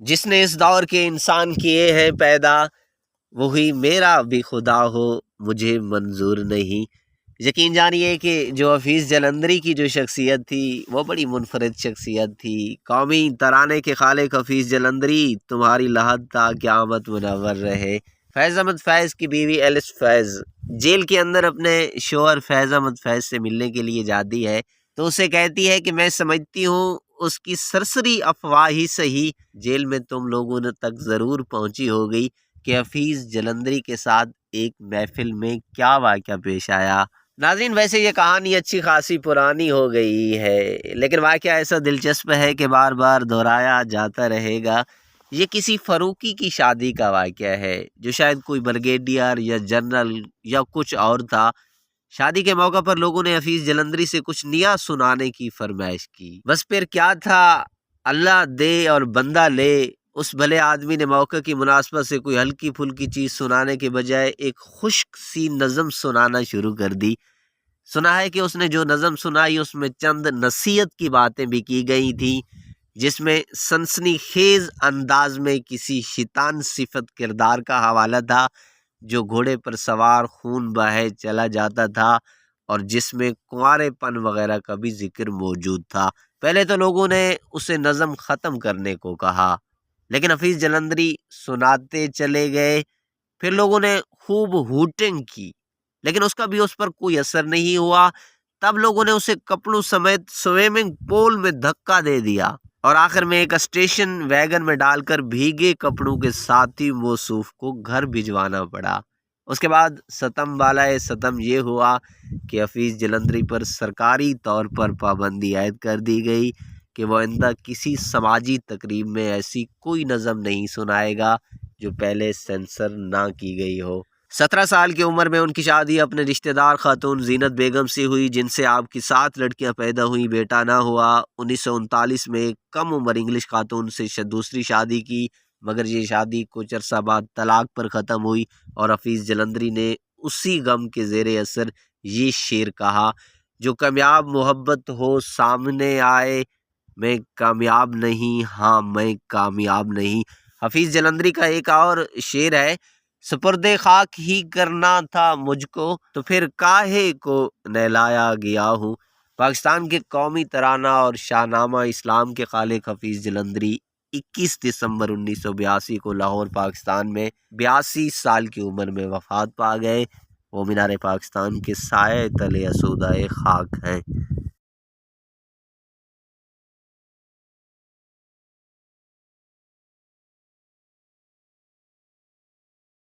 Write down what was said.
جس نے اس دور کے انسان کیے ہیں پیدا، وہی میرا بھی خدا ہو مجھے منظور نہیں۔ یقین جانیے کہ جو حفیظ جلندری کی جو شخصیت تھی وہ بڑی منفرد شخصیت تھی۔ قومی ترانے کے خالق حفیظ جلندری، تمہاری لحد تا قیامت منور رہے۔ فیض احمد فیض کی بیوی ایلس فیض جیل کے اندر اپنے شوہر فیض احمد فیض سے ملنے کے لیے جاتی ہے تو اسے کہتی ہے کہ میں سمجھتی ہوں اس کی سرسری افواہ ہی صحیح جیل میں تم لوگوں نے تک ضرور پہنچی ہو گئی کہ حفیظ جلندری کے ساتھ ایک محفل میں کیا واقعہ پیش آیا۔ ناظرین، ویسے یہ کہانی اچھی خاصی پرانی ہو گئی ہے، لیکن واقعہ ایسا دلچسپ ہے کہ بار بار دہرایا جاتا رہے گا۔ یہ کسی فروکی کی شادی کا واقعہ ہے جو شاید کوئی بریگیڈیئر یا جنرل یا کچھ اور تھا۔ شادی کے موقع پر لوگوں نے حفیظ جلندری سے کچھ نیا سنانے کی فرمائش کی۔ بس پھر کیا تھا، اللہ دے اور بندہ لے، اس بھلے آدمی نے موقع کی مناسبت سے کوئی ہلکی پھلکی چیز سنانے کے بجائے ایک خشک سی نظم سنانا شروع کر دی۔ سنا ہے کہ اس نے جو نظم سنائی اس میں چند نصیحت کی باتیں بھی کی گئی تھیں، جس میں سنسنی خیز انداز میں کسی شیطان صفت کردار کا حوالہ تھا جو گھوڑے پر سوار خون بہے چلا جاتا تھا اور جس میں کنوارے پن وغیرہ کا بھی ذکر موجود تھا۔ پہلے تو لوگوں نے اسے نظم ختم کرنے کو کہا، لیکن حفیظ جلندری سناتے چلے گئے۔ پھر لوگوں نے خوب ہوٹنگ کی، لیکن اس کا بھی اس پر کوئی اثر نہیں ہوا۔ تب لوگوں نے اسے کپڑوں سمیت سوئمنگ پول میں دھکا دے دیا اور آخر میں ایک اسٹیشن ویگن میں ڈال کر بھیگے کپڑوں کے ساتھ ہی موصوف کو گھر بھجوانا پڑا۔ اس کے بعد ستم بالائے ستم یہ ہوا کہ حفیظ جلندری پر سرکاری طور پر پابندی عائد کر دی گئی کہ وہ آئندہ کسی سماجی تقریب میں ایسی کوئی نظم نہیں سنائے گا جو پہلے سینسر نہ کی گئی ہو۔ 17 سال کی عمر میں ان کی شادی اپنے رشتہ دار خاتون زینت بیگم سے ہوئی، جن سے آپ کی 7 لڑکیاں پیدا ہوئیں، بیٹا نہ ہوا۔ 1939 میں ایک کم عمر انگلش خاتون سے دوسری شادی کی، مگر یہ شادی کچھ عرصہ بعد طلاق پر ختم ہوئی اور حفیظ جلندری نے اسی غم کے زیر اثر یہ شعر کہا، جو کامیاب محبت ہو سامنے آئے، میں کامیاب نہیں، ہاں میں کامیاب نہیں۔ حفیظ جلندری کا ایک اور شعر ہے، سپرد خاک ہی کرنا تھا مجھ کو تو پھر کاہے کو نہلایا گیا ہوں۔ پاکستان کے قومی ترانہ اور شاہ نامہ اسلام کے خالق حفیظ جلندری 21 دسمبر 1982 کو لاہور پاکستان میں 82 سال کی عمر میں وفات پا گئے۔ وہ مینار پاکستان کے سائے تلے آسودہ خاک ہیں۔